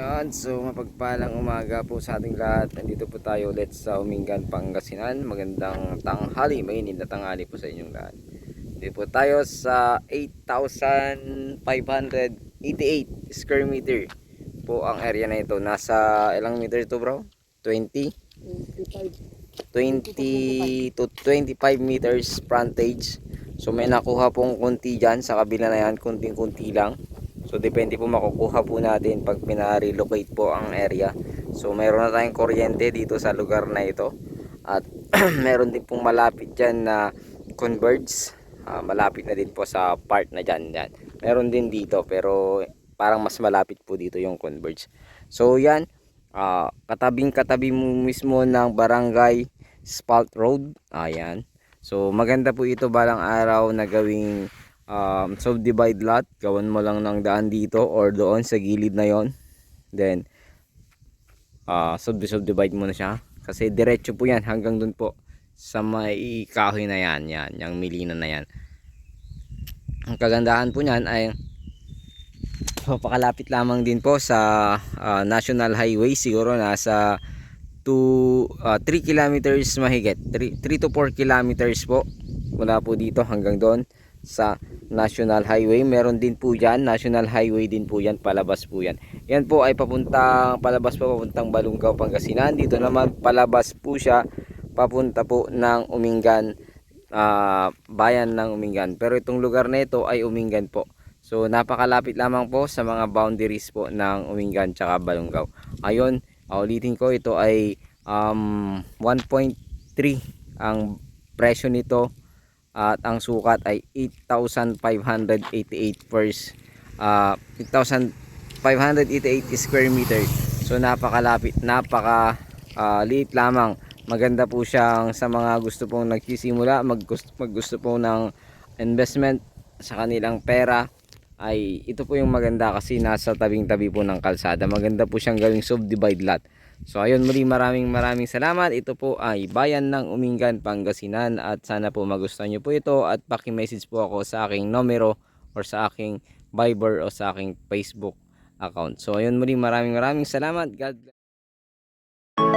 Yan, so mapagpalang umaga po sa ating lahat. Nandito po tayo ulit sa Umingan, Pangasinan. Magandang tanghali, mainit na tanghali po sa inyong lahat. Dito po tayo sa 8,588 square meter po ang area na ito. Nasa ilang meter ito bro? 20? 20 to 25 meters frontage. So may nakuha pong konti dyan sa kabila na yan, kunting-kunti lang. So depende po makukuha po natin pag pina-relocate po ang area. So meron na tayong kuryente dito sa lugar na ito. At meron din pong malapit dyan na converge. Malapit na din po sa part na dyan. Meron din dito pero parang mas malapit po dito yung converge. So yan, katabing-katabi mo mismo ng Barangay Spalt Road. Ayan. So maganda po ito balang araw na gawing subdivide lot. Gawan mo lang ng daan dito or doon sa gilid na yon. Then subdivide mo na siya kasi diretso po yan hanggang dun po sa may kahoy na yan, yung milina na yan. Ang kagandahan po niyan ay papakalapit lamang din po sa National Highway. Siguro nasa 3 kilometers mahigit, 3 to 4 kilometers po mula po dito hanggang doon sa National Highway. Meron din po dyan, National Highway din po yan, palabas po yan. Yan po ay papuntang, palabas po papuntang Balungaw, Pangasinan. Dito naman palabas po siya papunta po ng Umingan, bayan ng Umingan. Pero itong lugar na ito ay Umingan po. So napakalapit lamang po sa mga boundaries po ng Umingan tsaka Balungaw. Ayun, ulitin ko, ito ay 1.3 ang presyo nito. At ang sukat ay 8,588 square meter. So napakalapit, liit lamang. Maganda po siyang sa mga gusto pong nagsisimula, gusto po ng investment sa kanilang pera. Ay ito po yung maganda kasi nasa tabing-tabi po ng kalsada. Maganda po siyang gawing subdivide lot. So ayun, muli maraming salamat. Ito po ay bayan ng Umingan, Pangasinan, at sana po magustuhan nyo po ito at paki-message po ako sa aking numero or sa aking Viber o sa aking Facebook account. So ayun, muli maraming salamat. God bless.